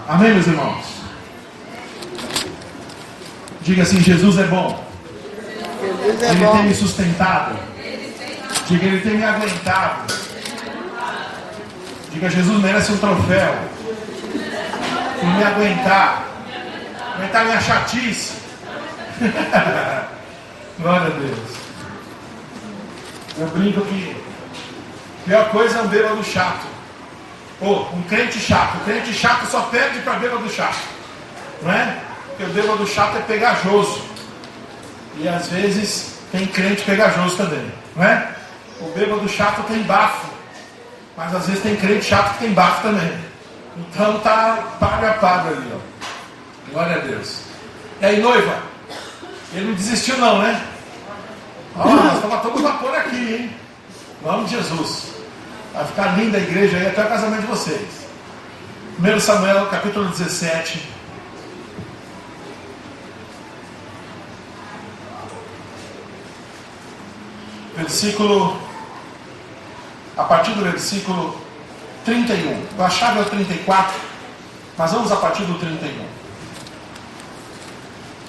Amém, meus irmãos? Diga assim: Jesus é bom. Jesus é Ele bom. tem me sustentado. Diga: Ele tem me aguentado. Diga: Jesus merece um troféu por me aguentar. Aguentar minha chatice. Glória a Deus. Eu brinco que a pior coisa é um bêbado chato. Ou um crente chato. O crente chato só perde para bêbado chato. Não é? Porque o bêbado chato é pegajoso. E às vezes tem crente pegajoso também. Não é? O bêbado chato tem bafo. Mas às vezes tem crente chato que tem bafo também. Então tá pago a pago ali, ó. Glória a Deus. E aí, noiva? Ele não desistiu não, né? Ó, nós estamos a todo vapor aqui, hein? Vamos de Jesus. Vai ficar linda a igreja aí até o casamento de vocês. 1 Samuel, capítulo 17. A partir do versículo 31. Eu achava o 34, mas vamos a partir do 31.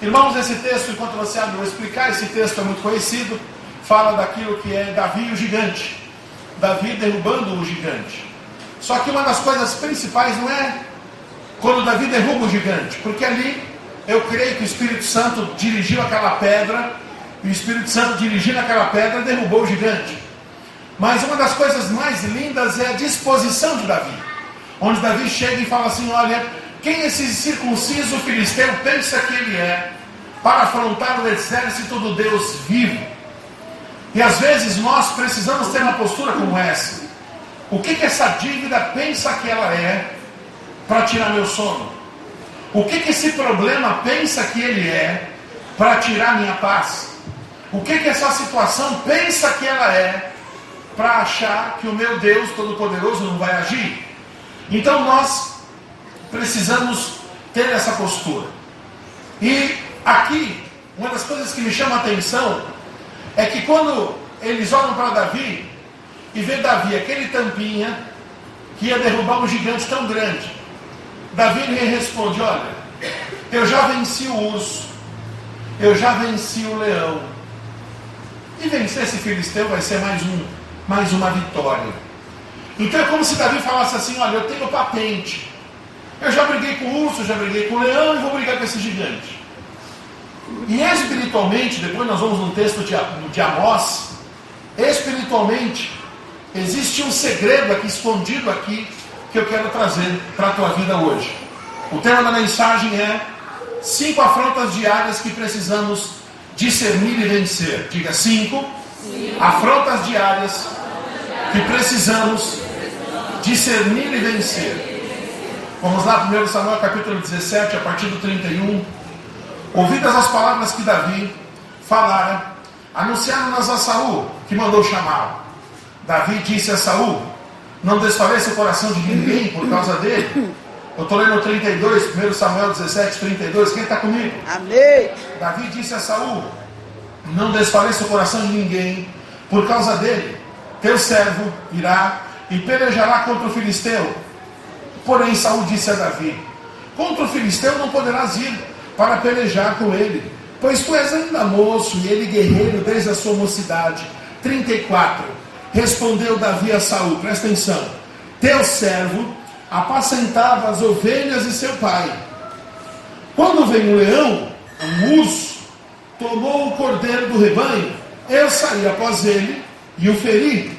Irmãos, esse texto, enquanto você abre, eu vou explicar, esse texto é muito conhecido, fala daquilo que é Davi e o gigante. Davi derrubando o gigante. Só que uma das coisas principais não é quando Davi derruba o gigante, porque ali eu creio que o Espírito Santo dirigiu aquela pedra, e o Espírito Santo dirigindo aquela pedra derrubou o gigante. Mas uma das coisas mais lindas é a disposição de Davi, onde Davi chega e fala assim: olha, quem esse circunciso filisteu pensa que ele é para afrontar o exército do Deus vivo? E às vezes nós precisamos ter uma postura como essa. O que essa dívida pensa que ela é para tirar meu sono? O que esse problema pensa que ele é para tirar minha paz? O que essa situação pensa que ela é para achar que o meu Deus Todo-Poderoso não vai agir? Então nós precisamos ter essa postura. E aqui, uma das coisas que me chama a atenção é que quando eles olham para Davi e vê Davi, aquele tampinha que ia derrubar um gigante tão grande, Davi lhe responde: olha, eu já venci o urso, eu já venci o leão, e vencer esse filisteu vai ser mais uma vitória. Então é como se Davi falasse assim: olha, eu tenho patente, eu já briguei com o urso, já briguei com o leão e vou brigar com esse gigante. E espiritualmente, depois nós vamos num texto de Amós, espiritualmente existe um segredo aqui, escondido aqui, que eu quero trazer para a tua vida hoje. O tema da mensagem é 5 afrontas diárias que precisamos discernir e vencer. Diga: 5 afrontas diárias que precisamos discernir e vencer. Vamos lá, 1 Samuel capítulo 17, a partir do 31. Ouvidas as palavras que Davi falara, anunciaram-nas a Saul, que mandou chamá-lo. Davi disse a Saul: não desfaleça o coração de ninguém por causa dele. Eu estou lendo o 32, 1 Samuel 17, 32. Quem está comigo? Amém. Davi disse a Saul: não desfaleça o coração de ninguém por causa dele. Teu servo irá e pelejará contra o filisteu. Porém Saul disse a Davi: contra o filisteu não poderás ir para pelejar com ele, pois tu és ainda moço e ele guerreiro desde a sua mocidade. 34. Respondeu Davi a Saul, presta atenção: teu servo apacentava as ovelhas de seu pai. Quando veio um leão, um urso, tomou o cordeiro do rebanho, eu saí após ele e o feri,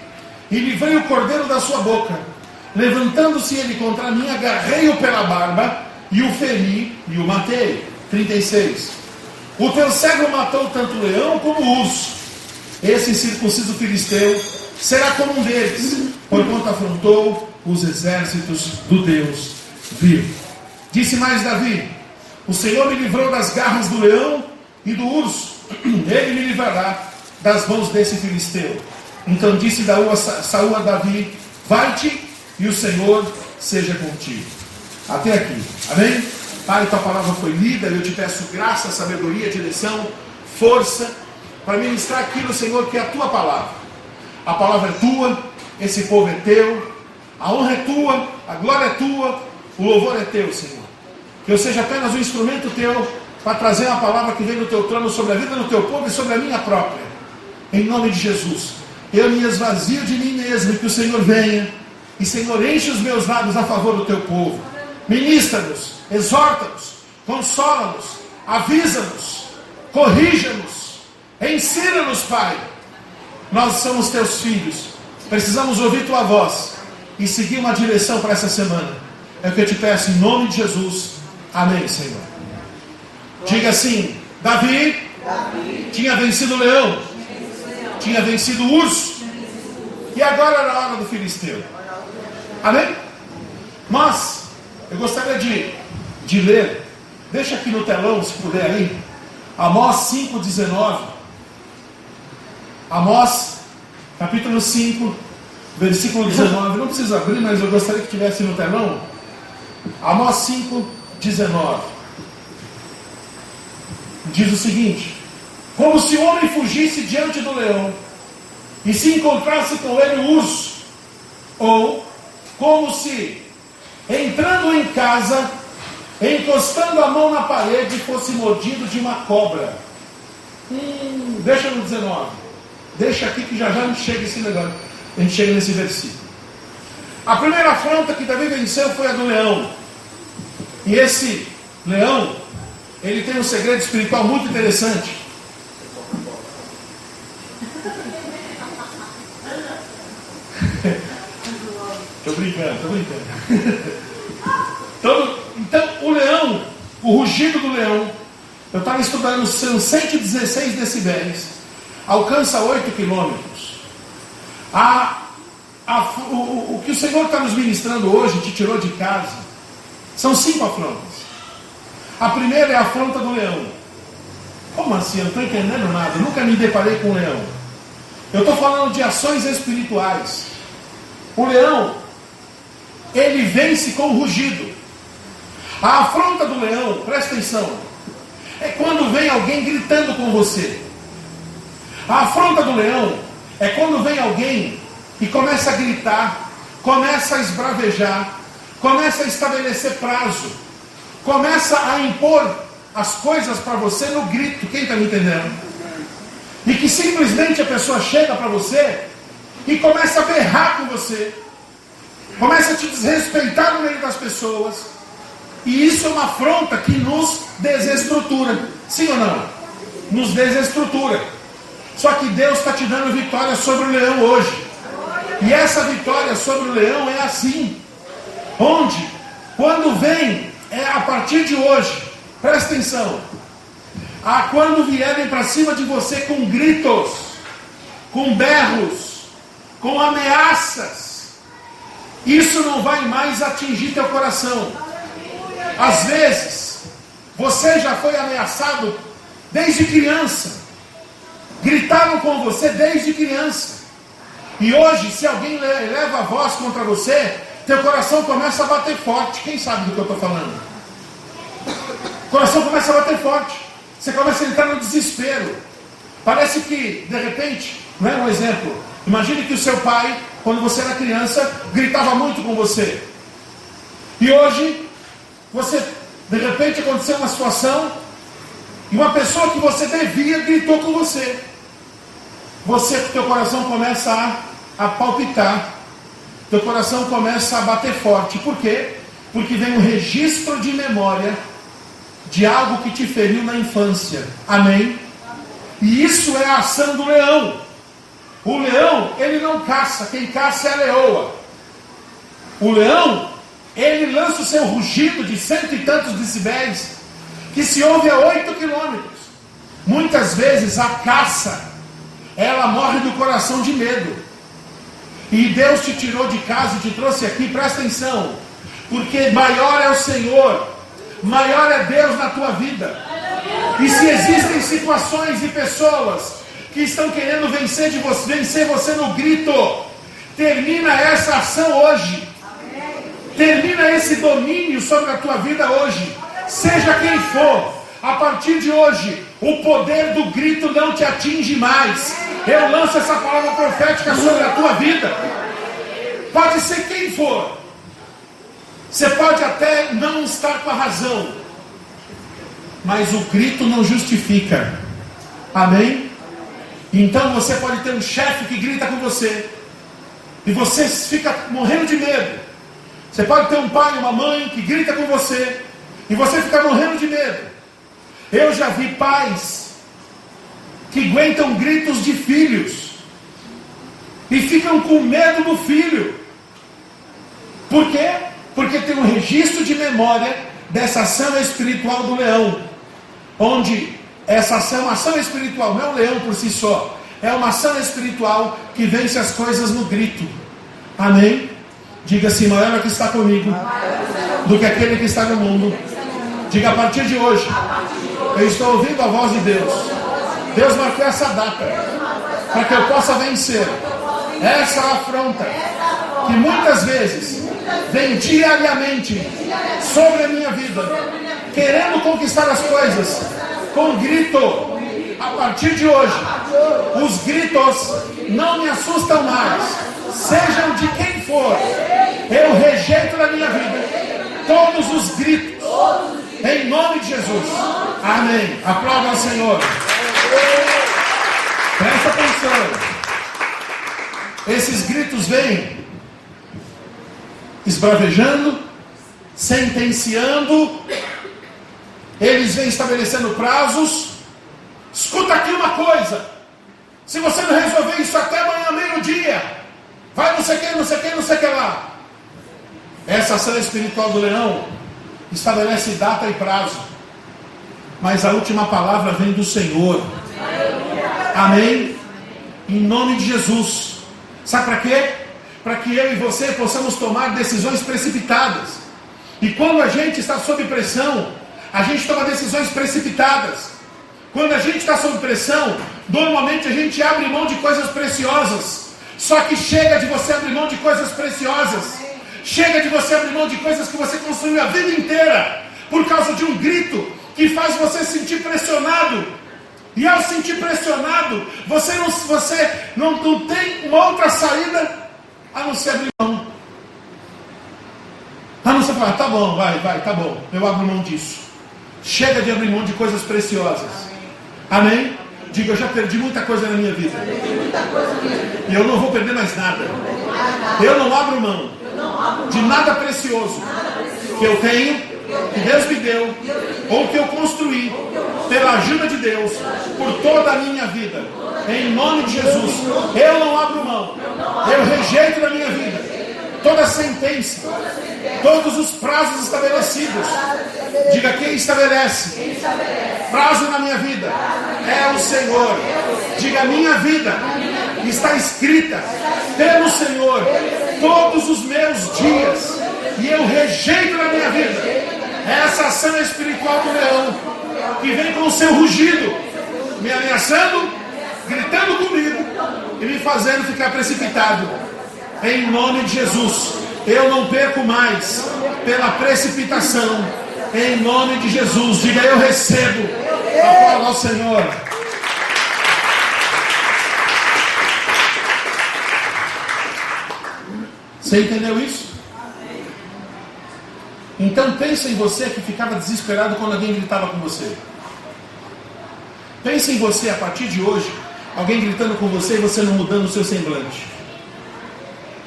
e livrei o cordeiro da sua boca. Levantando-se ele contra mim, agarrei-o pela barba e o feri e o matei. 36. O teu servo matou tanto o leão como o urso. Esse incircunciso filisteu será como um deles, porquanto afrontou os exércitos do Deus vivo. Disse mais Davi: o Senhor me livrou das garras do leão e do urso, ele me livrará das mãos desse filisteu. Então disse Saul a Davi: vai-te e o Senhor seja contigo. Até aqui, amém? Pai, tua palavra foi lida, eu te peço graça, sabedoria, direção, força, para ministrar aquilo, Senhor, que é a tua palavra. A palavra é tua, esse povo é teu, a honra é tua, a glória é tua, o louvor é teu, Senhor. que eu seja apenas um instrumento teu para trazer uma palavra que vem do teu trono sobre a vida do teu povo e sobre a minha própria. Em nome de Jesus. Eu me esvazio de mim mesmo e que o Senhor venha. E Senhor, enche os meus lábios a favor do teu povo. Ministra-nos, exorta-nos, consola-nos, avisa-nos, corrija-nos, ensina-nos, Pai. Nós somos teus filhos. Precisamos ouvir tua voz e seguir uma direção para essa semana. É o que eu te peço em nome de Jesus. Amém, Senhor. Diga assim: Davi tinha vencido o leão, tinha vencido o urso, e agora era a hora do filisteu. Amém? Mas eu gostaria de ler, deixa aqui no telão, se puder aí, Amós 5,19. Amós, capítulo 5, versículo 19. Não precisa abrir, mas eu gostaria que tivesse no telão. Amós 5,19. Diz o seguinte: como se o homem fugisse diante do leão e se encontrasse com ele o urso, ou como se, entrando em casa, encostando a mão na parede, fosse mordido de uma cobra. Deixa no 19. Deixa aqui que já a gente chega esse negócio. A gente chega nesse versículo. A primeira afronta que Davi venceu foi a do leão. E esse leão, ele tem um segredo espiritual muito interessante. Estou brincando. Então, o leão, o rugido do leão, eu estava estudando, são 116 decibéis, alcança 8 quilômetros. O que o Senhor está nos ministrando hoje, te tirou de casa, são 5 afrontas. A primeira é a afronta do leão. Como assim? Eu não estou entendendo nada, eu nunca me deparei com um leão. Eu estou falando de ações espirituais. O leão, ele vence com rugido. A afronta do leão, presta atenção, é quando vem alguém gritando com você. A afronta do leão é quando vem alguém e começa a gritar, começa a esbravejar, começa a estabelecer prazo, começa a impor as coisas para você no grito. Quem está me entendendo? E que simplesmente a pessoa chega para você e começa a berrar com você, começa a te desrespeitar no meio das pessoas. E isso é uma afronta que nos desestrutura. Sim ou não? Nos desestrutura. Só que Deus está te dando vitória sobre o leão hoje. E essa vitória sobre o leão é assim. Onde? Quando vem, é a partir de hoje. Presta atenção. Quando vierem para cima de você com gritos, com berros, com ameaças, isso não vai mais atingir teu coração. Às vezes, você já foi ameaçado desde criança. Gritaram com você desde criança. E hoje, se alguém eleva a voz contra você, teu coração começa a bater forte. Quem sabe do que eu estou falando? O coração começa a bater forte. Você começa a entrar no desespero. Parece que, de repente, não é um exemplo. Imagine que o seu pai, quando você era criança, gritava muito com você. E hoje, de repente aconteceu uma situação e uma pessoa que você devia gritou com você. Teu coração começa a palpitar, teu coração começa a bater forte. Por quê? Porque vem um registro de memória de algo que te feriu na infância. Amém? E isso é a ação do leão. O leão, ele não caça, quem caça é a leoa. O leão, ele lança o seu rugido de 100 e tantos decibéis, que se ouve a 8 quilômetros. Muitas vezes a caça, ela morre do coração de medo. E Deus te tirou de casa e te trouxe aqui, presta atenção, porque maior é o Senhor, maior é Deus na tua vida. E se existem situações e pessoas que estão querendo vencer você no grito, termina essa ação hoje. Termina esse domínio sobre a tua vida hoje. Seja quem for, a partir de hoje, o poder do grito não te atinge mais. Eu lanço essa palavra profética sobre a tua vida. Pode ser quem for. Você pode até não estar com a razão, mas o grito não justifica. Amém? Então você pode ter um chefe que grita com você, e você fica morrendo de medo. Você pode ter um pai e uma mãe que grita com você, e você fica morrendo de medo. Eu já vi pais que aguentam gritos de filhos, e ficam com medo do filho. Por quê? Porque tem um registro de memória dessa ação espiritual do leão, onde essa ação espiritual não é um leão por si só, é uma ação espiritual que vence as coisas no grito. Amém? Diga assim: maior é que está comigo do que aquele que está no mundo. Diga: a partir de hoje eu estou ouvindo a voz de Deus. Deus marcou essa data para que eu possa vencer essa afronta que muitas vezes vem diariamente sobre a minha vida, querendo conquistar as coisas com grito. A partir de hoje, os gritos não me assustam mais, sejam de quem for. Eu rejeito na minha vida todos os gritos, em nome de Jesus. Amém. Aplauda ao Senhor. Presta atenção. Esses gritos vêm esbravejando, sentenciando, eles vêm estabelecendo prazos. Escuta aqui uma coisa: se você não resolver isso até amanhã, meio-dia, vai não sei o que, não sei o que, não sei o que lá. Essa ação espiritual do leão estabelece data e prazo, mas a última palavra vem do Senhor. Amém? Em nome de Jesus. Sabe para quê? Para que eu e você possamos tomar decisões precipitadas. E quando a gente está sob pressão, a gente toma decisões precipitadas. Quando a gente está sob pressão, normalmente a gente abre mão de coisas preciosas. Só que chega de você abrir mão de coisas preciosas. Chega de você abrir mão de coisas que você construiu a vida inteira por causa de um grito que faz você sentir pressionado. E ao sentir pressionado, você não tem uma outra saída a não ser abrir mão. A não ser falar: tá bom, vai, tá bom, eu abro mão disso. Chega de abrir mão de coisas preciosas. Amém? Diga: eu já perdi muita coisa na minha vida, e eu não vou perder mais nada. Eu não abro mão de nada precioso que eu tenho, que Deus me deu, ou que eu construí pela ajuda de Deus por toda a minha vida. Em nome de Jesus, eu não abro mão. Eu rejeito na minha vida toda sentença, todos os prazos estabelecidos. Diga: quem estabelece prazo na minha vida é o Senhor. Diga: minha vida está escrita pelo Senhor todos os meus dias, e eu rejeito na minha vida essa ação espiritual do leão, que vem com o seu rugido, me ameaçando, gritando comigo e me fazendo ficar precipitado. Em nome de Jesus, eu não perco mais pela precipitação. Em nome de Jesus, diga: eu recebo. Aplauda ao Senhor. Você entendeu isso? Então pensa em você que ficava desesperado quando alguém gritava com você. Pensa em você a partir de hoje, alguém gritando com você e você não mudando o seu semblante.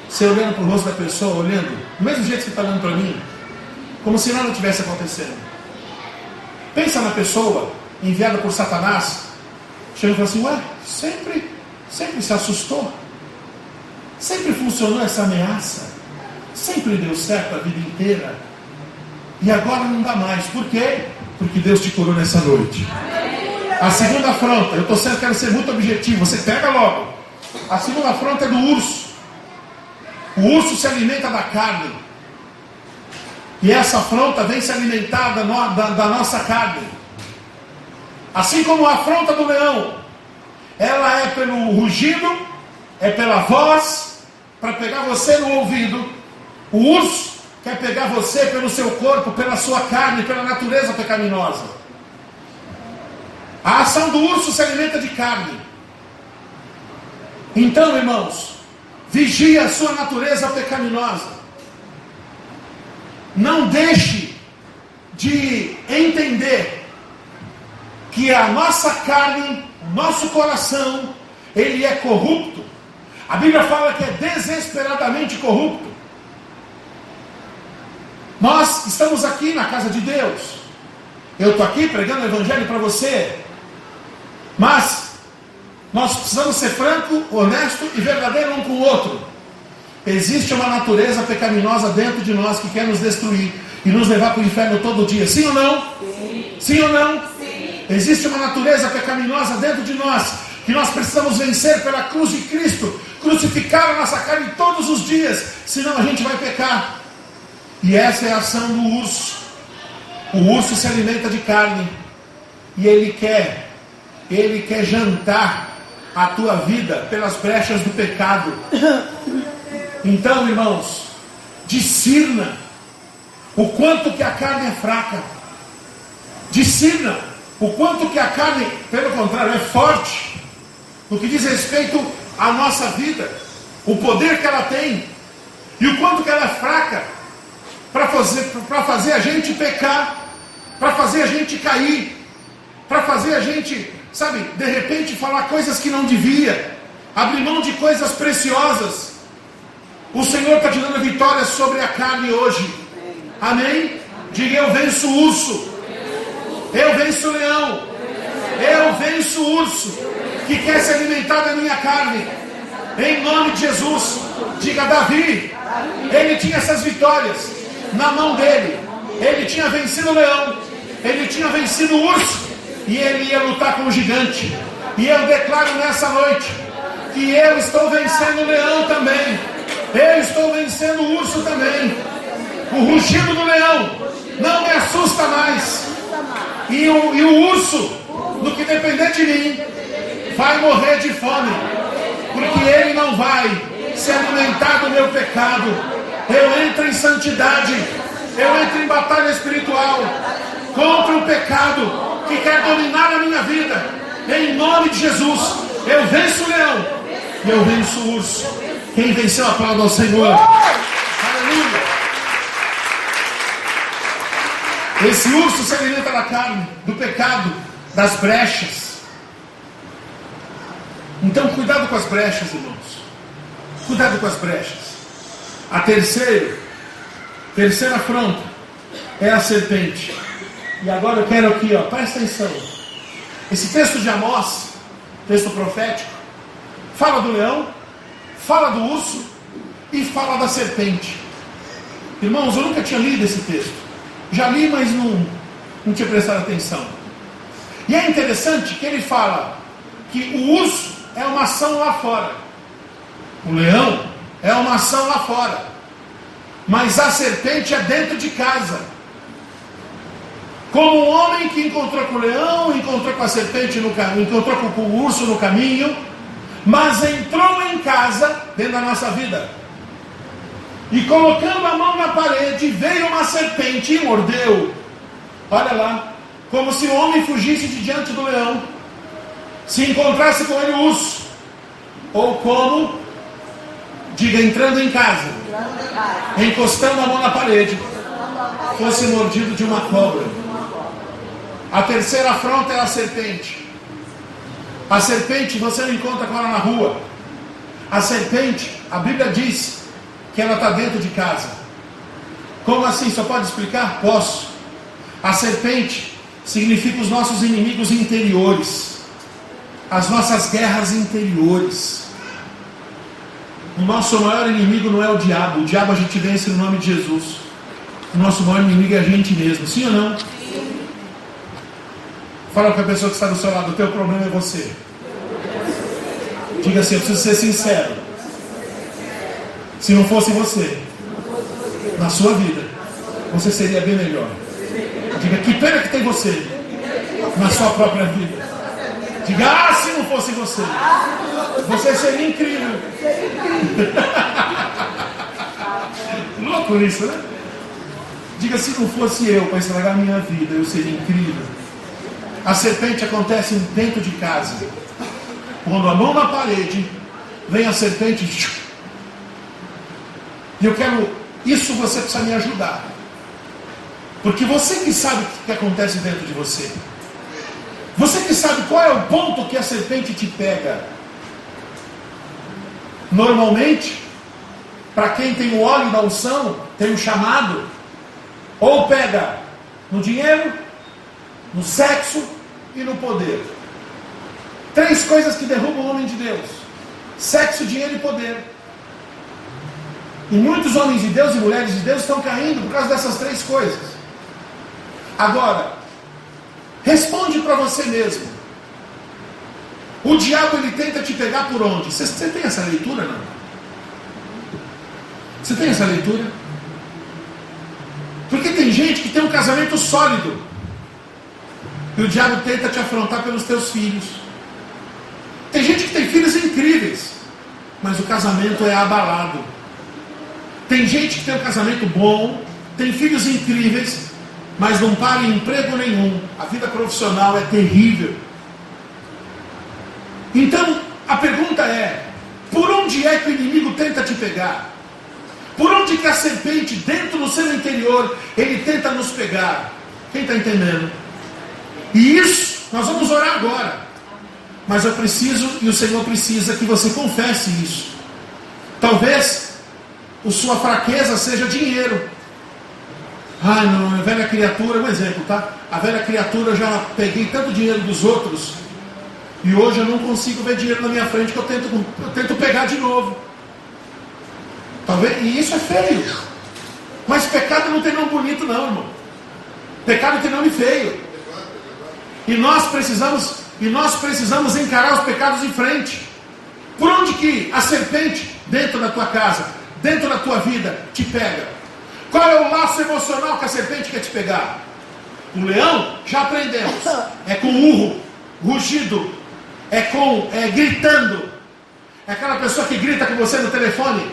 Você olhando para o rosto da pessoa, olhando do mesmo jeito que você está olhando para mim, como se nada tivesse acontecendo. Pensa na pessoa enviada por Satanás, chega e fala assim: ué, sempre se assustou, sempre funcionou essa ameaça, sempre deu certo a vida inteira, e agora não dá mais. Por quê? Porque Deus te curou nessa noite. A segunda afronta, quero ser muito objetivo, você pega logo. A segunda afronta é do urso. O urso se alimenta da carne, e essa afronta vem se alimentar da nossa carne. Assim como a afronta do leão, ela é pelo rugido, é pela voz, para pegar você no ouvido. O urso quer pegar você pelo seu corpo, pela sua carne, pela natureza pecaminosa. A ação do urso se alimenta de carne. Então, irmãos, vigie a sua natureza pecaminosa. não deixe de entender que a nossa carne, o nosso coração, ele é corrupto. A Bíblia fala que é desesperadamente corrupto. Nós estamos aqui na casa de Deus. Eu estou aqui pregando o Evangelho para você. Mas nós precisamos ser franco, honesto e verdadeiro um com o outro. Existe uma natureza pecaminosa dentro de nós que quer nos destruir e nos levar para o inferno todo dia. Sim ou não? Sim. Sim ou não? Sim. Existe uma natureza pecaminosa dentro de nós que nós precisamos vencer pela cruz de Cristo, crucificar a nossa carne todos os dias, senão a gente vai pecar. E essa é a ação do urso. O urso se alimenta de carne e ele quer jantar a tua vida pelas brechas do pecado. Então, irmãos, discirna o quanto que a carne é fraca. Discirna o quanto que a carne, pelo contrário, é forte no que diz respeito à nossa vida, o poder que ela tem e o quanto que ela é fraca para fazer a gente pecar, para fazer a gente cair, para fazer a gente, sabe, de repente falar coisas que não devia, abrir mão de coisas preciosas. O Senhor está te dando vitória sobre a carne hoje. Amém? Diga: eu venço o urso, eu venço o leão, eu venço o urso que quer se alimentar da minha carne. Em nome de Jesus. Diga: Davi, ele tinha essas vitórias na mão dele. Ele tinha vencido o leão, ele tinha vencido o urso, e ele ia lutar com o gigante. E eu declaro nessa noite que eu estou vencendo o leão também. Eu estou vencendo o urso também. O rugido do leão não me assusta mais. E o urso, no que depender de mim, vai morrer de fome, porque ele não vai se alimentar do meu pecado. Eu entro em santidade, eu entro em batalha espiritual contra o pecado que quer dominar a minha vida. Em nome de Jesus, eu venço o leão e eu venço o urso. Quem venceu, aplauda ao Senhor. Aleluia. Esse urso se alimenta da carne, do pecado, das brechas. Então cuidado com as brechas, irmãos. Cuidado com as brechas. A terceira afronta é a serpente. E agora eu quero aqui, presta atenção. Esse texto de Amós, texto profético, fala do leão, fala do urso e fala da serpente. Irmãos, eu nunca tinha lido esse texto. Já li, mas não tinha prestado atenção. E é interessante que ele fala que o urso é uma ação lá fora, o leão é uma ação lá fora, mas a serpente é dentro de casa. Como um homem que encontrou com o leão, encontrou com a serpente no caminho, encontrou com o urso no caminho, mas entrou em casa, dentro da nossa vida, e colocando a mão na parede, veio uma serpente e mordeu. Olha lá, como se o homem fugisse de diante do leão, se encontrasse com ele o urso, ou como, diga, entrando em casa, encostando a mão na parede, fosse mordido de uma cobra. A terceira afronta é a serpente. A serpente você não encontra com ela na rua. A serpente, a Bíblia diz que ela está dentro de casa. Como assim? Só pode explicar? Posso. A serpente significa os nossos inimigos interiores, as nossas guerras interiores. O nosso maior inimigo não é o diabo a gente vence no nome de Jesus. O nosso maior inimigo é a gente mesmo. Sim ou não? Sim. Fala para a pessoa que está do seu lado: o teu problema é você. Diga assim: eu preciso ser sincero. Se não fosse você, na sua vida, você seria bem melhor. Diga: que pena que tem você na sua própria vida. Diga: se não fosse você, você seria incrível. Louco isso, né? Diga: se não fosse eu para estragar a minha vida, eu seria incrível. A serpente acontece dentro de casa. Quando a mão na parede, vem a serpente. E eu quero, isso você precisa me ajudar. Porque você que sabe o que acontece dentro de você. Você que sabe qual é o ponto que a serpente te pega. Normalmente, para quem tem o óleo da unção, tem um chamado, ou pega no dinheiro, no sexo e no poder. 3 coisas que derrubam o homem de Deus: sexo, dinheiro e poder. E muitos homens de Deus e mulheres de Deus estão caindo por causa dessas 3 coisas. Agora, responde para você mesmo. O diabo, ele tenta te pegar por onde? Você tem essa leitura, não? Você tem essa leitura? Porque tem gente que tem um casamento sólido e o diabo tenta te afrontar pelos teus filhos. Tem gente que tem filhos incríveis, mas o casamento é abalado. Tem gente que tem um casamento bom, tem filhos incríveis, mas não para em emprego nenhum. A vida profissional é terrível. Então, a pergunta é: por onde é que o inimigo tenta te pegar? Por onde que a serpente, dentro do seu interior, ele tenta nos pegar? Quem está entendendo? E isso, nós vamos orar agora. Mas eu preciso, e o Senhor precisa, que você confesse isso. Talvez a sua fraqueza seja dinheiro. Ai, não, a velha criatura, um exemplo, tá? A velha criatura, eu já peguei tanto dinheiro dos outros, e hoje eu não consigo ver dinheiro na minha frente, que eu tento pegar de novo. Talvez, e isso é feio. Mas pecado não tem nome bonito não, irmão. Pecado tem nome feio. E nós precisamos encarar os pecados em frente. Por onde que a serpente, dentro da tua casa, dentro da tua vida, te pega? Qual é o laço emocional que a serpente quer te pegar? O leão, já aprendemos, é com urro, rugido, é gritando. É aquela pessoa que grita com você no telefone.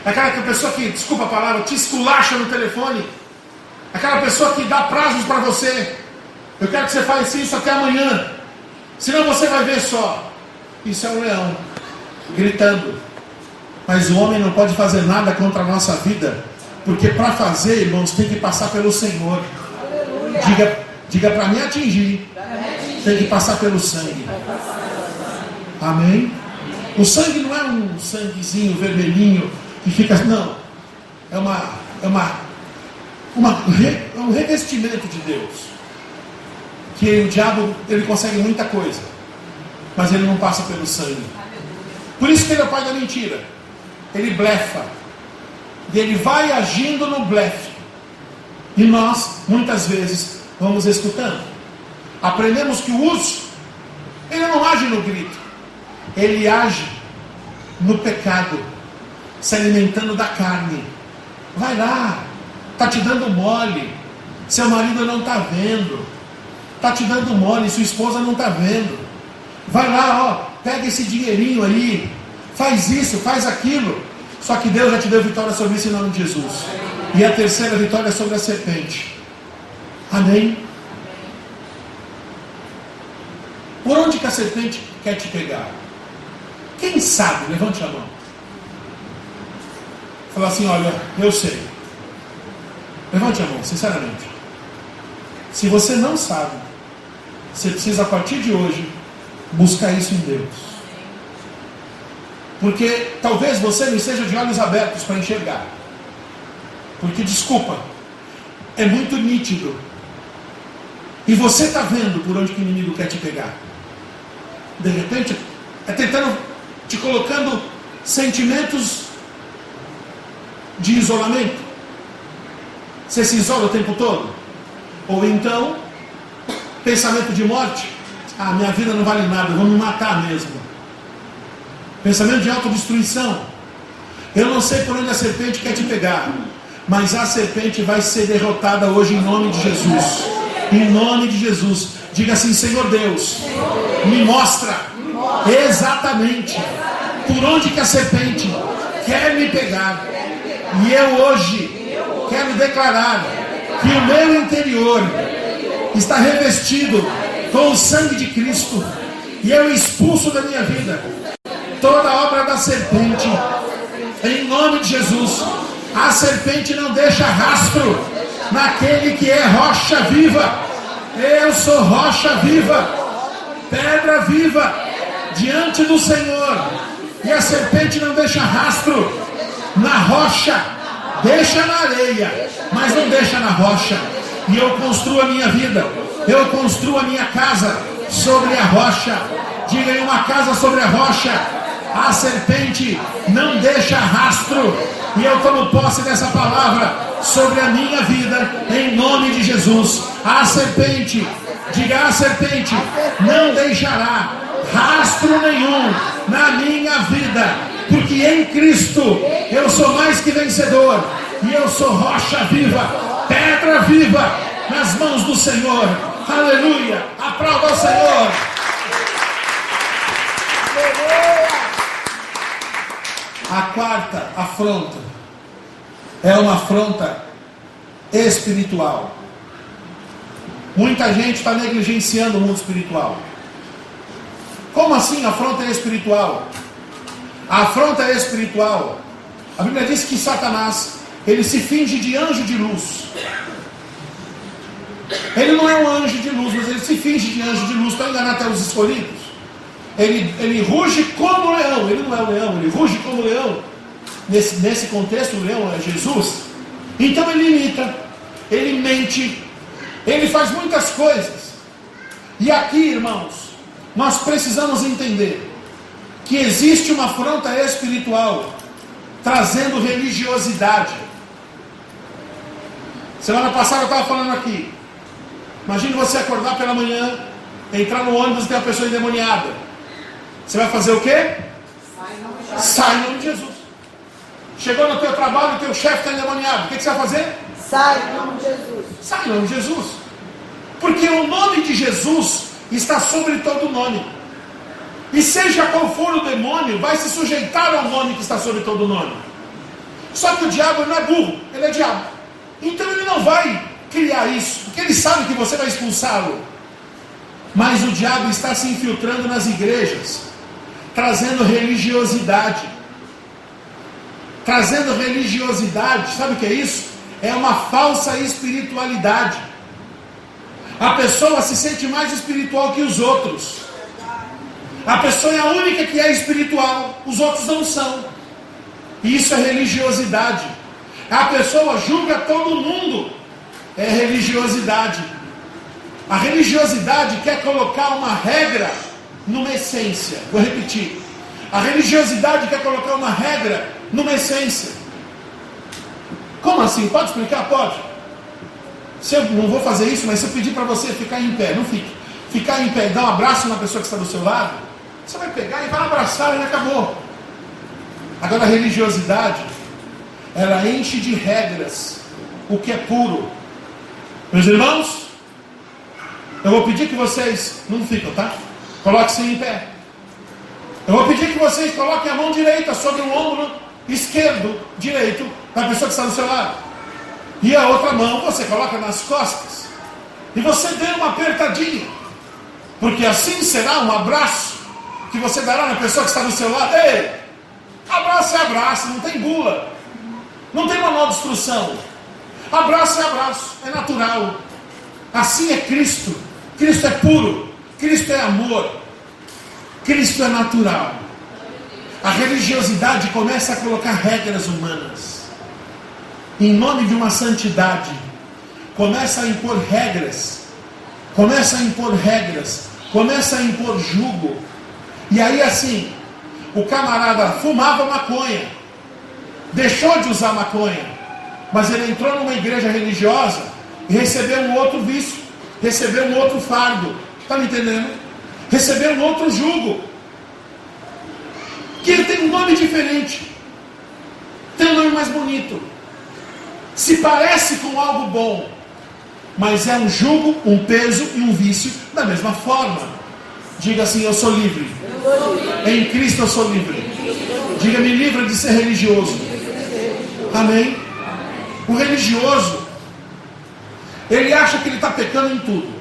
É aquela pessoa que, desculpa a palavra, te esculacha no telefone. É aquela pessoa que dá prazos para você. Eu quero que você faça isso até amanhã, senão você vai ver só. Isso é o leão gritando. Mas o homem não pode fazer nada contra a nossa vida, porque para fazer, irmãos, tem que passar pelo Senhor. Diga para me atingir, tem que passar pelo sangue. Amém? O sangue não é um sanguezinho vermelhinho que fica, não. É um revestimento de Deus. Que o diabo, ele consegue muita coisa, mas ele não passa pelo sangue. Por isso que ele é o pai da mentira. Ele blefa. E ele vai agindo no blefe. E nós, muitas vezes, vamos escutando. Aprendemos que o urso, ele não age no grito. Ele age no pecado, se alimentando da carne. Vai lá, está te dando mole. Seu marido não está vendo. Está te dando mole, sua esposa não está vendo. Vai lá, pega esse dinheirinho aí, faz isso, faz aquilo. Só que Deus já te deu vitória sobre isso em nome de Jesus. E a terceira vitória é sobre a serpente. Amém? Por onde que a serpente quer te pegar? Quem sabe? Levante a mão. Fala assim: olha, eu sei. Levante a mão, sinceramente. Se você não sabe, você precisa, a partir de hoje, buscar isso em Deus. Porque talvez você não esteja de olhos abertos para enxergar. Porque, desculpa, é muito nítido. E você está vendo por onde que o inimigo quer te pegar. De repente, é tentando, te colocando sentimentos de isolamento. Você se isola o tempo todo? Ou então, pensamento de morte. Ah, minha vida não vale nada, eu vou me matar mesmo. Pensamento de autodestruição. Eu não sei por onde a serpente quer te pegar, mas a serpente vai ser derrotada hoje em nome de Jesus. Em nome de Jesus. Diga assim: Senhor Deus, me mostra exatamente por onde que a serpente quer me pegar. E eu hoje quero declarar que o meu interior está revestido com o sangue de Cristo, e eu expulso da minha vida toda a obra da serpente, em nome de Jesus. A serpente não deixa rastro, naquele que é rocha viva. Eu sou rocha viva, pedra viva, diante do Senhor. E a serpente não deixa rastro na rocha, deixa na areia, mas não deixa na rocha. E eu construo a minha vida, eu construo a minha casa sobre a rocha. Diga aí, uma casa sobre a rocha. A serpente não deixa rastro. E eu tomo posse dessa palavra sobre a minha vida, em nome de Jesus. A serpente, diga, a serpente não deixará rastro nenhum na minha vida, porque em Cristo eu sou mais que vencedor, e eu sou rocha viva, pedra viva, nas mãos do Senhor. Aleluia, aplauda ao Senhor. A quarta afronta é uma afronta espiritual. Muita gente está negligenciando o mundo espiritual. Como assim afronta espiritual? A afronta espiritual, a Bíblia diz que Satanás, ele se finge de anjo de luz. Ele não é um anjo de luz, mas ele se finge de anjo de luz para enganar até os escolhidos. Ele ruge como leão. Ele não é um leão, ele ruge como leão. Nesse contexto, o leão é Jesus. Então ele imita, ele mente, ele faz muitas coisas. E aqui, irmãos, nós precisamos entender que existe uma afronta espiritual trazendo religiosidade. Semana passada eu estava falando aqui. Imagine você acordar pela manhã, entrar no ônibus e ter uma pessoa endemoniada. Você vai fazer o quê? Sai em nome de Jesus. Chegou no teu trabalho e o teu chefe está endemoniado. O que você vai fazer? Sai em nome de Jesus. Sai em nome de Jesus. Porque o nome de Jesus está sobre todo nome. E seja qual for o demônio, vai se sujeitar ao nome que está sobre todo nome. Só que o diabo não é burro, ele é diabo. Então ele não vai criar isso, porque ele sabe que você vai expulsá-lo. Mas o diabo está se infiltrando nas igrejas, trazendo religiosidade. Trazendo religiosidade, sabe o que é isso? É uma falsa espiritualidade. A pessoa se sente mais espiritual que os outros. A pessoa é a única que é espiritual, os outros não são. E isso é religiosidade. A pessoa julga todo mundo. É religiosidade. A religiosidade quer colocar uma regra numa essência. Vou repetir. A religiosidade quer colocar uma regra numa essência. Como assim? Pode explicar? Pode. Se eu não vou fazer isso, mas se eu pedir para você ficar em pé, não fique. Ficar em pé e dar um abraço na pessoa que está do seu lado, você vai pegar e vai abraçar e acabou. Agora a religiosidade, ela enche de regras o que é puro. Meus irmãos, eu vou pedir que vocês não ficam, tá? Coloquem-se em pé. Eu vou pedir que vocês coloquem a mão direita sobre o ombro esquerdo, direito, da pessoa que está do seu lado. E a outra mão você coloca nas costas. E você dê uma apertadinha. Porque assim será um abraço que você dará na pessoa que está do seu lado. Ei, abraço é abraço, não tem bula. Não tem manual de instrução. Abraço é abraço, é natural. Assim é Cristo. Cristo é puro. Cristo é amor. Cristo é natural. A religiosidade começa a colocar regras humanas. Em nome de uma santidade, começa a impor regras. Começa a impor regras. Começa a impor jugo. E aí assim, o camarada fumava maconha. Deixou de usar maconha. Mas ele entrou numa igreja religiosa e recebeu um outro vício. Recebeu um outro fardo. Está me entendendo? Recebeu um outro jugo. Que ele tem um nome diferente. Tem um nome mais bonito. Se parece com algo bom. Mas é um jugo, um peso e um vício da mesma forma. Diga assim, eu sou livre. Em Cristo eu sou livre. Diga, me livra de ser religioso. Amém? O religioso, ele acha que ele está pecando em tudo.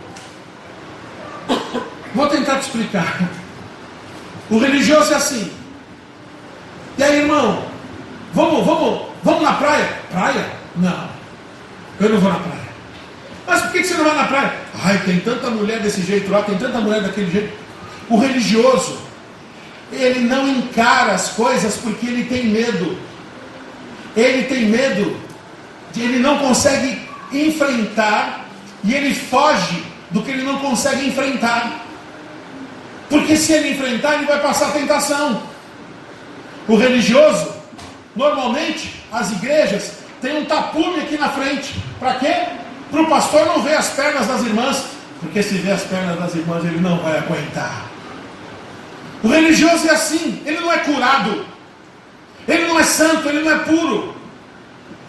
Vou tentar te explicar. O religioso é assim. E aí, irmão? Vamos na praia? Praia? Não. Eu não vou na praia. Mas por que você não vai na praia? Ai, tem tanta mulher desse jeito lá, tem tanta mulher daquele jeito. O religioso, ele não encara as coisas porque ele tem medo. Ele tem medo, ele não consegue enfrentar e ele foge do que ele não consegue enfrentar. Porque se ele enfrentar, ele vai passar tentação. O religioso, normalmente, as igrejas têm um tapume aqui na frente. Para quê? Para o pastor não ver as pernas das irmãs. Porque se ver as pernas das irmãs, ele não vai aguentar. O religioso é assim, ele não é curado. Ele não é santo, ele não é puro.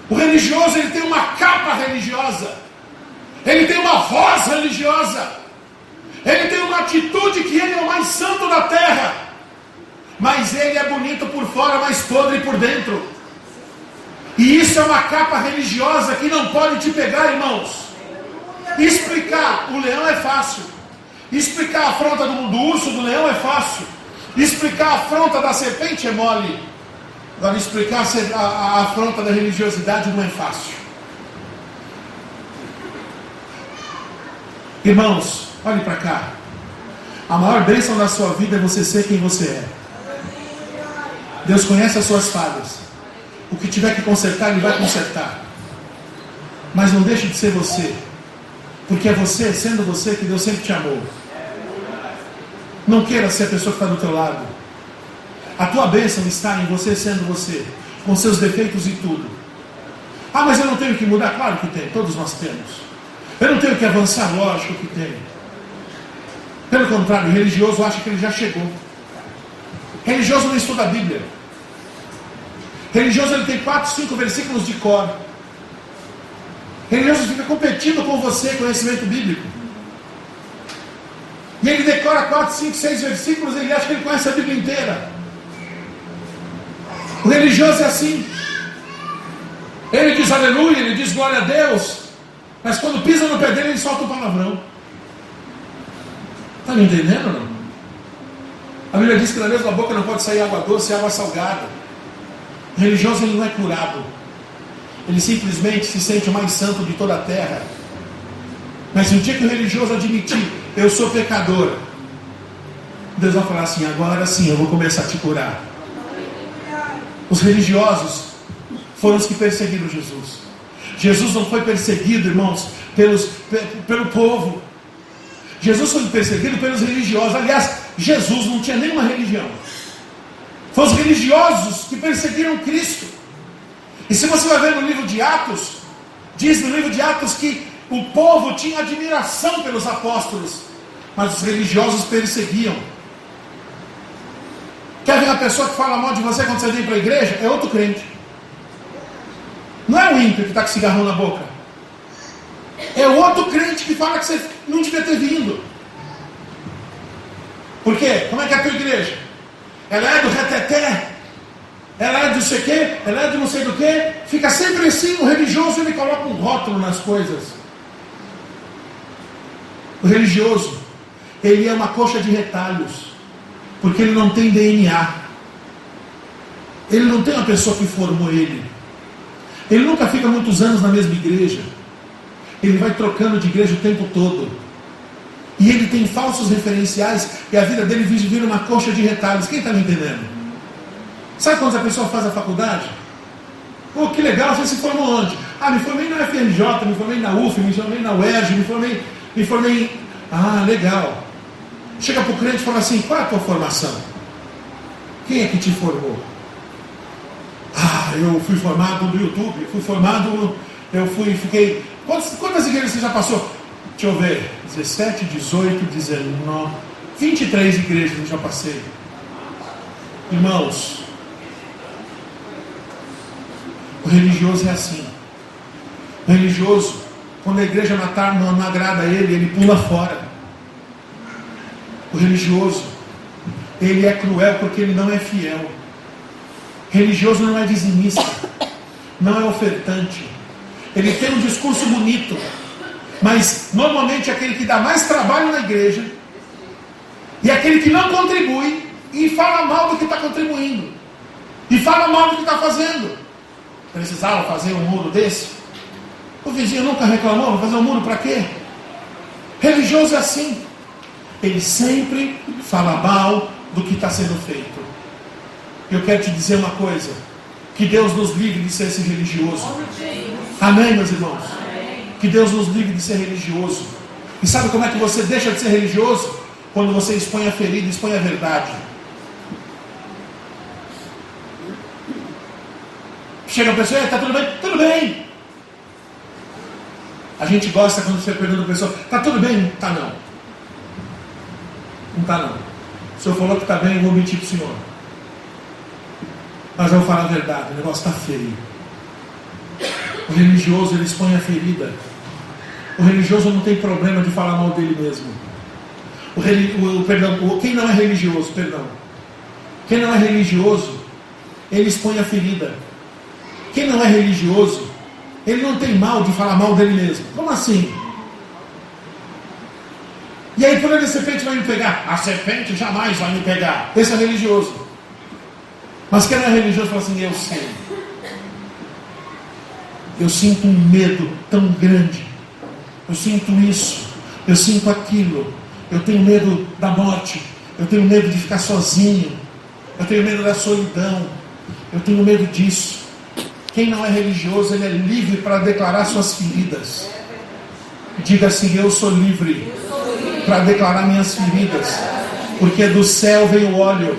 O religioso, ele tem uma capa religiosa. Ele tem uma voz religiosa. Ele tem uma atitude que ele é o mais santo da terra. Mas ele é bonito por fora, mas podre por dentro. E isso é uma capa religiosa que não pode te pegar, irmãos. Explicar o leão é fácil. Explicar a afronta do urso, do leão é fácil. Explicar a afronta da serpente é mole. Agora explicar a afronta da religiosidade não é fácil. Irmãos, olhe para cá. A maior bênção da sua vida é você ser quem você é. Deus conhece as suas falhas. O que tiver que consertar, Ele vai consertar. Mas não deixe de ser você. Porque é você, sendo você, que Deus sempre te amou. Não queira ser a pessoa que está do teu lado. A tua bênção está em você sendo você, com seus defeitos e tudo. Ah, mas eu não tenho que mudar? Claro que tem, todos nós temos. Eu não tenho que avançar? Lógico que tem. Pelo contrário, o religioso acha que ele já chegou. Religioso não estuda a Bíblia. Religioso, ele tem 4, 5 versículos de cor. Religioso fica competindo com você, conhecimento bíblico. E ele decora 4, 5, 6 versículos e ele acha que ele conhece a Bíblia inteira. O religioso é assim. Ele diz aleluia, ele diz glória a Deus, mas quando pisa no pé dele, ele solta um palavrão. Está me entendendo ou não? A Bíblia diz que da mesma boca não pode sair água doce e água salgada. O religioso, ele não é curado. Ele simplesmente se sente o mais santo de toda a terra. Mas no dia que o religioso admitir, eu sou pecador, Deus vai falar assim, agora sim eu vou começar a te curar. Os religiosos foram os que perseguiram Jesus. Jesus não foi perseguido, irmãos, pelo povo. Jesus foi perseguido pelos religiosos. Aliás, Jesus não tinha nenhuma religião. Foram os religiosos que perseguiram Cristo. E se você vai ver no livro de Atos, diz no livro de Atos que o povo tinha admiração pelos apóstolos, mas os religiosos perseguiam. Quer ver uma pessoa que fala mal de você quando você vem para a igreja? É outro crente. Não é o ímpio que está com cigarrão na boca. É outro crente que fala que você não devia ter vindo. Por quê? Como é que é a tua igreja? Ela é do reteté? Ela é do sei quê? Ela é do não sei do quê? Fica sempre assim, o religioso, ele coloca um rótulo nas coisas. O religioso, ele é uma coxa de retalhos, porque ele não tem DNA. Ele não tem uma pessoa que formou ele. Ele nunca fica muitos anos na mesma igreja. Ele vai trocando de igreja o tempo todo. E ele tem falsos referenciais, e a vida dele vira uma coxa de retalhos. Quem está me entendendo? Sabe quando a pessoa faz a faculdade? Pô, que legal, você se formou onde? Ah, me formei na FRJ, me formei na UF, me formei na UERJ, me formei... Ah, legal. Chega para o crente e fala assim, qual é a tua formação? Quem é que te formou? Ah, eu fui formado no YouTube, fiquei... Quantas igrejas você já passou? Deixa eu ver, 17, 18, 19, 23 igrejas eu já passei. Irmãos, o religioso é assim. O religioso, quando a igreja não agrada a ele, ele pula fora. O religioso, ele é cruel porque ele não é fiel. O religioso não é dizimista, não é ofertante. Ele tem um discurso bonito, mas normalmente é aquele que dá mais trabalho na igreja e aquele que não contribui e fala mal do que está contribuindo e fala mal do que está fazendo. Precisava fazer um muro desse? O vizinho nunca reclamou, vai fazer um muro para quê? Religioso é assim. Ele sempre fala mal do que está sendo feito. Eu quero te dizer uma coisa. Que Deus nos livre de ser esse religioso. Amém, meus irmãos? Que Deus nos livre de ser religioso. E sabe como é que você deixa de ser religioso? Quando você expõe a ferida, expõe a verdade. Chega a pessoa, está tudo bem? Tudo bem. A gente gosta quando você pergunta a pessoa, está tudo bem? Não está não. Não está não. O senhor falou que está bem, eu vou mentir para o senhor. Mas eu vou falar a verdade, o negócio está feio. O religioso, ele expõe a ferida. O religioso não tem problema de falar mal dele mesmo. Quem não é religioso, quem não é religioso, ele expõe a ferida. Quem não é religioso, ele não tem mal de falar mal dele mesmo. Como assim? E aí, por onde a serpente vai me pegar? A serpente jamais vai me pegar. Esse é religioso. Mas quem não é religioso fala assim, eu sei. Eu sinto um medo tão grande. Eu sinto isso. Eu sinto aquilo. Eu tenho medo da morte. Eu tenho medo de ficar sozinho. Eu tenho medo da solidão. Eu tenho medo disso. Quem não é religioso, ele é livre para declarar suas feridas. Diga assim, eu sou livre para declarar minhas feridas. Porque do céu vem o óleo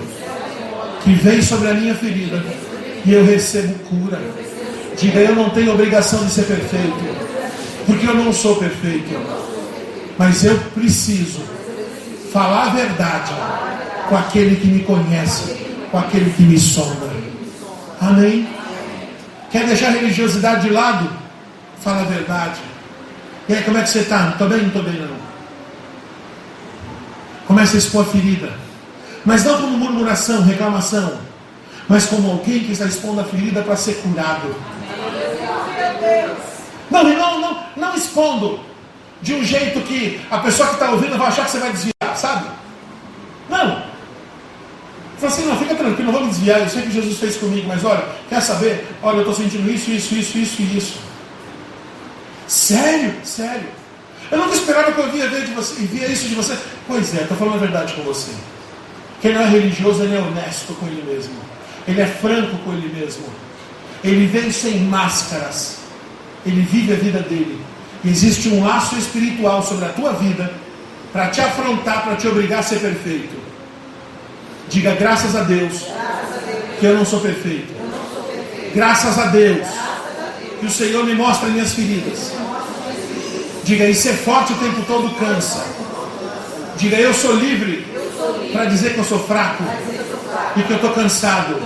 que vem sobre a minha ferida e eu recebo cura. Diga, eu não tenho obrigação de ser perfeito, porque eu não sou perfeito, mas eu preciso falar a verdade com aquele que me conhece, com aquele que me sonda. Amém? Quer deixar a religiosidade de lado? Fala a verdade. E aí, como é que você está? Não estou bem? Não estou bem não. Começa a expor a ferida. Mas não como murmuração, reclamação, mas como alguém que está expondo a ferida para ser curado. Não expondo de um jeito que a pessoa que está ouvindo vai achar que você vai desviar, sabe? Não. Fala assim, não, fica tranquilo, não vou me desviar, eu sei que Jesus fez comigo, mas olha, quer saber? Olha, eu estou sentindo isso. Sério? Eu nunca esperava que eu via isso de você. Pois é, estou falando a verdade com você. Quem não é religioso, ele é honesto com ele mesmo. Ele é franco com ele mesmo. Ele vem sem máscaras. Ele vive a vida dele. E existe um laço espiritual sobre a tua vida para te afrontar, para te obrigar a ser perfeito. Diga, graças a Deus que eu não sou perfeito. Graças a Deus que o Senhor me mostra minhas feridas. Diga, e ser forte o tempo todo cansa. Diga, eu sou livre para dizer que eu sou fraco e que eu estou cansado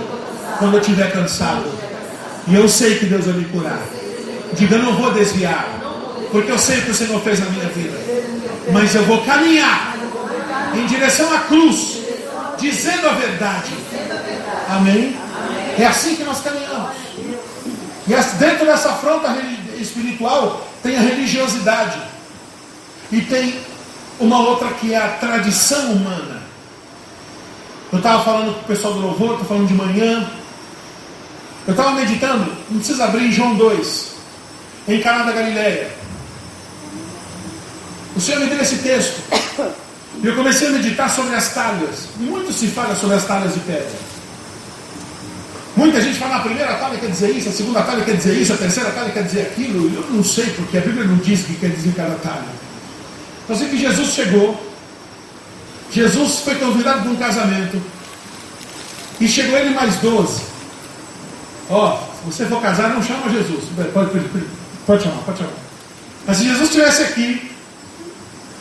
quando eu estiver cansado. E eu sei que Deus vai me curar. Diga, eu não vou desviar, porque eu sei o que o Senhor fez na minha vida. Mas eu vou caminhar em direção à cruz, dizendo a verdade. Amém? É assim que nós caminhamos. E dentro dessa afronta espiritual tem a religiosidade. E tem uma outra que é a tradição humana. Eu estava falando com o pessoal do louvor, estou falando de manhã. Eu estava meditando, não precisa abrir, em João 2, em Caná da Galileia. O Senhor me deu esse texto. E eu comecei a meditar sobre as talhas. Muito se fala sobre as talhas de pedra. Muita gente fala, a primeira talha quer dizer isso, a segunda talha quer dizer isso, a terceira talha quer dizer aquilo. Eu não sei, porque a Bíblia não diz o que quer dizer cada talha. Eu sei que Jesus chegou. Jesus foi convidado para um casamento. E chegou ele mais 12. Ó, se você for casar, não chama Jesus. Pode chamar. Mas se Jesus estivesse aqui,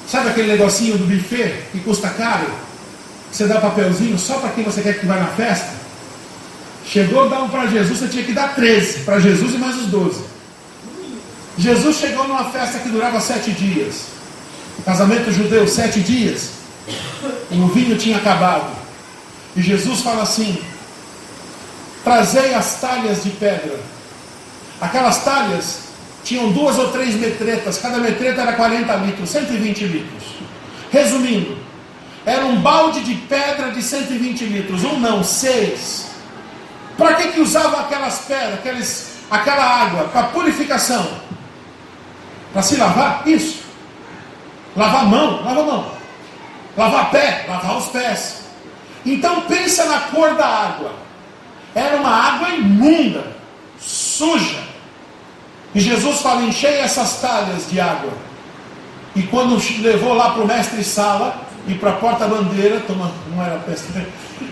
sabe aquele negocinho do buffet que custa caro? Você dá papelzinho só para quem você quer que vá na festa? Chegou, dá um para Jesus, você tinha que dar 13 para Jesus e mais os 12. Jesus chegou numa festa que durava 7 dias. Casamento judeu, 7 dias. O vinho tinha acabado. E Jesus fala assim: trazei as talhas de pedra. Aquelas talhas tinham 2 ou 3 metretas. Cada metreta era 40 litros, 120 litros. Resumindo, era um balde de pedra de 120 litros. 6. Para que usavam aquelas pedras, aquela água? Para purificação. Para se lavar, isso. Lavar a mão, lava a mão. Lavar pé, lavar os pés. Então pensa na cor da água. Era uma água imunda, suja. E Jesus fala, enchei essas talhas de água. E quando levou lá para o mestre-sala e para a porta-bandeira, não era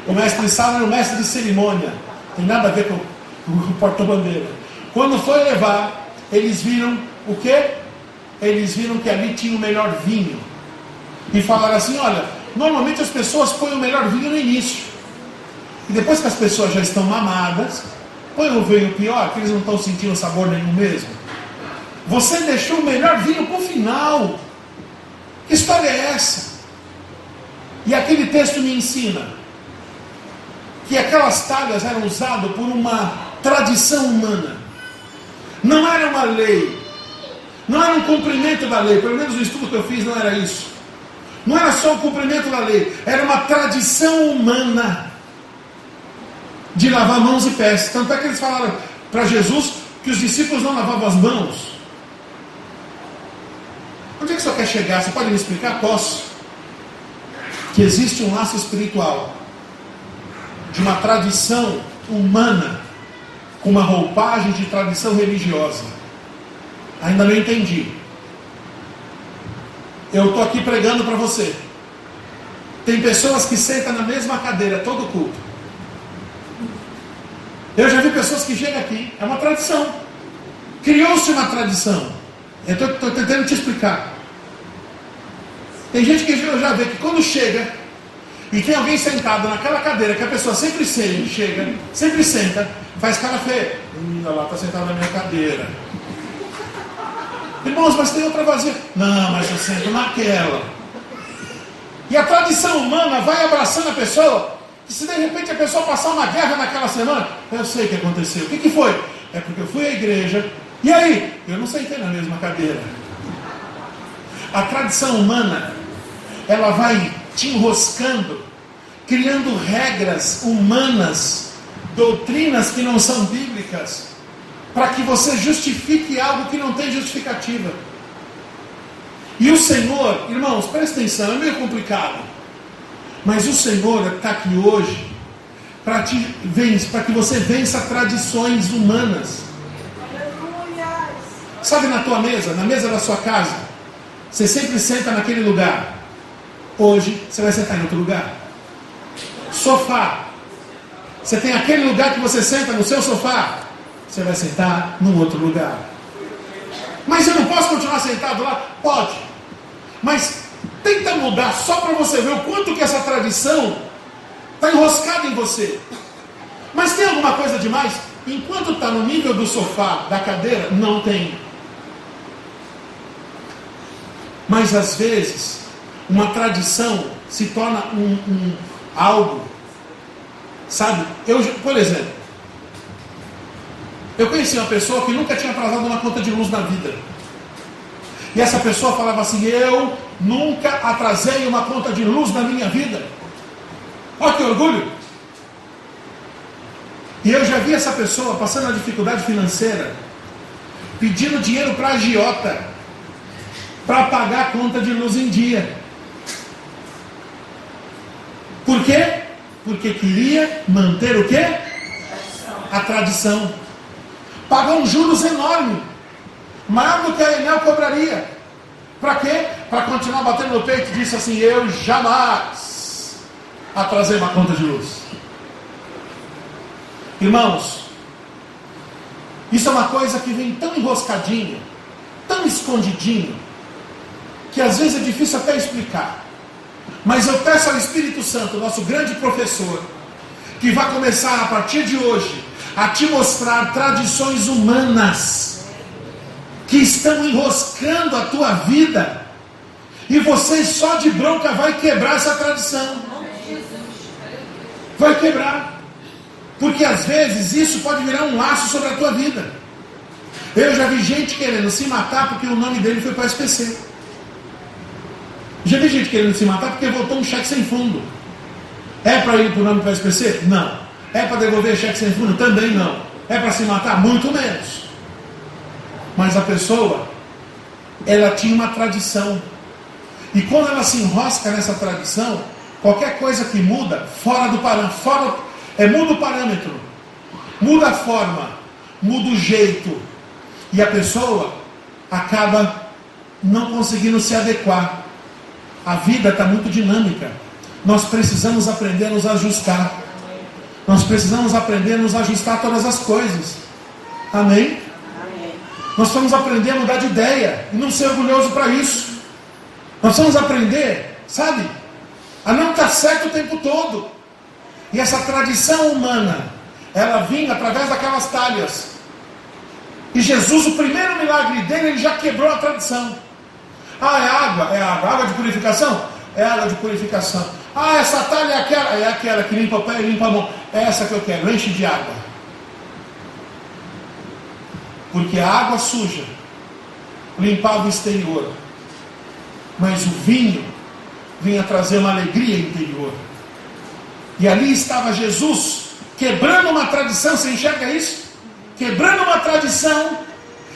o mestre-sala era o mestre de cerimônia. Tem nada a ver com o porta-bandeira. Quando foi levar, eles viram o quê? Eles viram que ali tinha o melhor vinho. E falaram assim, olha, normalmente as pessoas põem o melhor vinho no início. E depois que as pessoas já estão mamadas, põe o vinho pior, que eles não estão sentindo sabor nenhum mesmo. Você deixou o melhor vinho para o final. Que história é essa? E aquele texto me ensina que aquelas talhas eram usadas por uma tradição humana. Não era uma lei. Não era um cumprimento da lei. Pelo menos o estudo que eu fiz não era isso. Não era só o cumprimento da lei. Era uma tradição humana de lavar mãos e pés. Tanto é que eles falaram para Jesus que os discípulos não lavavam as mãos. Onde é que o senhor quer chegar? Você pode me explicar? Posso. Que existe um laço espiritual de uma tradição humana com uma roupagem de tradição religiosa. Ainda não entendi. Eu estou aqui pregando para você. Tem pessoas que sentam na mesma cadeira todo culto. Eu já vi pessoas que chegam aqui. É uma tradição. Criou-se uma tradição. Eu estou tentando te explicar. Tem gente que eu já vê que quando chega e tem alguém sentado naquela cadeira que a pessoa sempre chega, sempre senta, faz cara feia. Olha lá, está sentado na minha cadeira. Irmãos, mas tem outra vazia. Não, mas eu sento naquela. E a tradição humana vai abraçando a pessoa. E se de repente a pessoa passar uma guerra naquela semana, eu sei o que aconteceu. O que foi? É porque eu fui à igreja. E aí? Eu não sentei na mesma cadeira. A tradição humana, ela vai te enroscando, criando regras humanas, doutrinas que não são bíblicas, para que você justifique algo que não tem justificativa. E o Senhor, irmãos, presta atenção, é meio complicado, mas o Senhor está aqui hoje para que você vença tradições humanas. Sabe, na tua mesa, na mesa da sua casa, você sempre senta naquele lugar. Hoje você vai sentar em outro lugar. Sofá. Você tem aquele lugar que você senta no seu sofá. Você vai sentar num outro lugar. Mas eu não posso continuar sentado lá? Pode. Mas tenta mudar só para você ver o quanto que essa tradição está enroscada em você. Mas tem alguma coisa demais? Enquanto está no nível do sofá, da cadeira, não tem. Mas às vezes, uma tradição se torna algo, sabe? Por exemplo, eu conheci uma pessoa que nunca tinha atrasado uma conta de luz na vida. E essa pessoa falava assim, eu nunca atrasei uma conta de luz na minha vida. Olha que orgulho. E eu já vi essa pessoa passando uma dificuldade financeira, pedindo dinheiro para a agiota, para pagar a conta de luz em dia. Por quê? Porque queria manter o quê? A tradição. Pagou um juros enorme, maior do que a Enel cobraria. Para quê? Para continuar batendo no peito e disse assim, eu jamais atrasei uma conta de luz. Irmãos, isso é uma coisa que vem tão enroscadinho, tão escondidinho, que às vezes é difícil até explicar. Mas eu peço ao Espírito Santo, nosso grande professor, que vai começar a partir de hoje a te mostrar tradições humanas que estão enroscando a tua vida, e você só de bronca vai quebrar essa tradição. Vai quebrar. Porque às vezes isso pode virar um laço sobre a tua vida. Eu já vi gente querendo se matar porque o nome dele foi para o SPC. Já vi gente querendo se matar porque voltou um cheque sem fundo. É para ir para o nome para o SPC? Não. É para devolver cheque sem fundo? Também não. É para se matar? Muito menos. Mas a pessoa ela tinha uma tradição. E quando ela se enrosca nessa tradição, qualquer coisa que muda, fora do parâmetro, muda o parâmetro, muda a forma, muda o jeito. E a pessoa acaba não conseguindo se adequar. A vida está muito dinâmica. Nós precisamos aprender a nos ajustar. Nós precisamos aprender a nos ajustar a todas as coisas. Amém? Amém. Nós precisamos aprender a mudar de ideia e não ser orgulhoso para isso. Nós precisamos aprender, sabe, a não estar certo o tempo todo. E essa tradição humana, ela vinha através daquelas talhas. E Jesus, o primeiro milagre dele, ele já quebrou a tradição. Ah, é água? É água. Água de purificação? É água de purificação. Ah, essa talha é aquela que limpa o pé e limpa a mão. É essa que eu quero, enche de água. Porque a água suja limpava o exterior, mas o vinho vinha trazer uma alegria interior. E ali estava Jesus quebrando uma tradição. Você enxerga isso? Quebrando uma tradição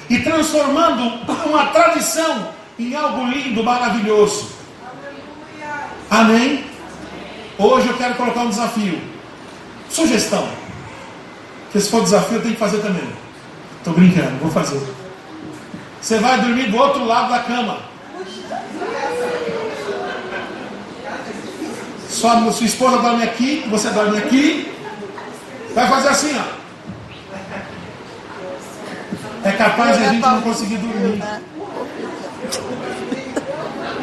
e transformando uma tradição em algo lindo, maravilhoso. Amém? Hoje eu quero colocar um desafio. Sugestão. Porque se for desafio, eu tenho que fazer também. Estou brincando, vou fazer. Você vai dormir do outro lado da cama. Sua esposa dorme aqui, você dorme aqui. Vai fazer assim, ó. É capaz de a gente não conseguir dormir.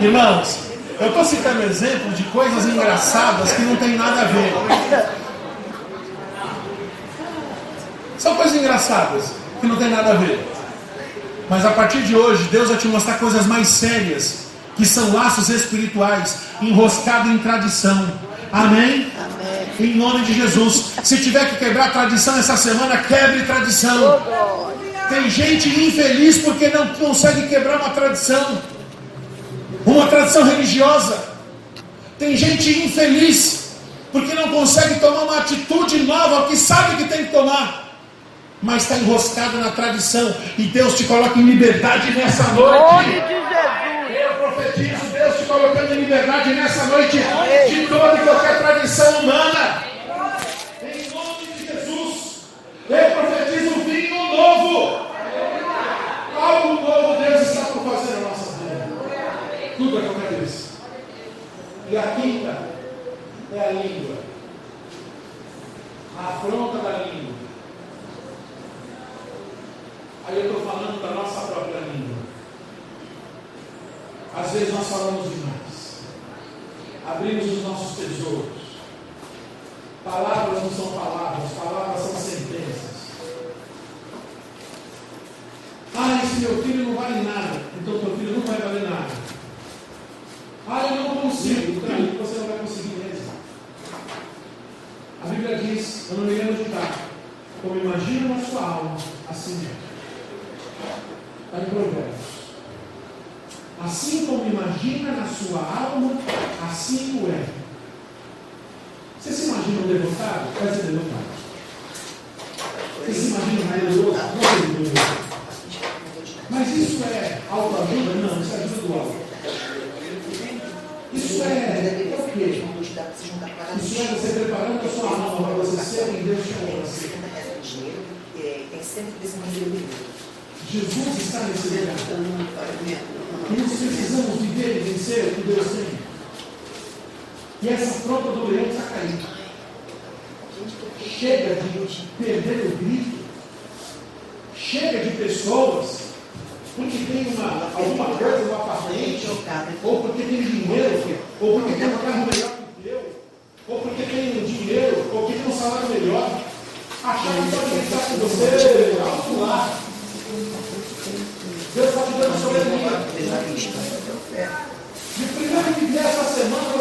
Irmãos, eu estou citando exemplos de coisas engraçadas que não tem nada a ver. São coisas engraçadas que não tem nada a ver. Mas a partir de hoje, Deus vai te mostrar coisas mais sérias, que são laços espirituais, enroscados em tradição. Amém? Amém? Em nome de Jesus. Se tiver que quebrar tradição essa semana, quebre tradição. Tem gente infeliz porque não consegue quebrar uma tradição religiosa. Tem gente infeliz porque não consegue tomar uma atitude nova, que sabe que tem que tomar, mas está enroscado na tradição. E Deus te coloca em liberdade nessa noite. Nome de Jesus. Eu profetizo Deus te colocando em liberdade nessa noite de toda e qualquer tradição humana. Em nome de Jesus. Eu profetizo um vinho novo. Algo novo Deus está por fazer na nossa vida. Tudo é qualquer vez. E a quinta é a língua. A afronta da língua. Aí eu estou falando da nossa própria língua. Às vezes nós falamos demais. Abrimos os nossos tesouros. Palavras não são palavras, palavras são sentenças. Ah, esse meu filho não vale nada, então teu filho não vai valer nada. Ah, eu não consigo, então você não vai conseguir mesmo. A Bíblia diz, eu não me lembro de cá, como imagina na sua alma, assim é. Está em Provérbios. Assim como imagina na sua alma, assim o é. Você se imagina um derrotado? Vai ser derrotado. Você se imagina um maravilhoso? Não é maravilhoso. Mas isso é autoajuda? Não, isso é ajuda do alto. Isso é o quê? Isso é você preparando a sua alma para você ser quem Deus chamou para ser. Jesus está nesse lugar. E nós precisamos viver e vencer o que Deus tem. E essa afronta do leão está caindo. Chega de perder o grito. Chega de pessoas porque tem alguma coisa no apartamento, ou porque tem dinheiro, ou porque tem um carro melhor que o teu, ou porque tem dinheiro, ou porque tem um salário melhor, achando que pode estar com você alto lá. Deus está te dando soberania. E o primeiro que vier essa semana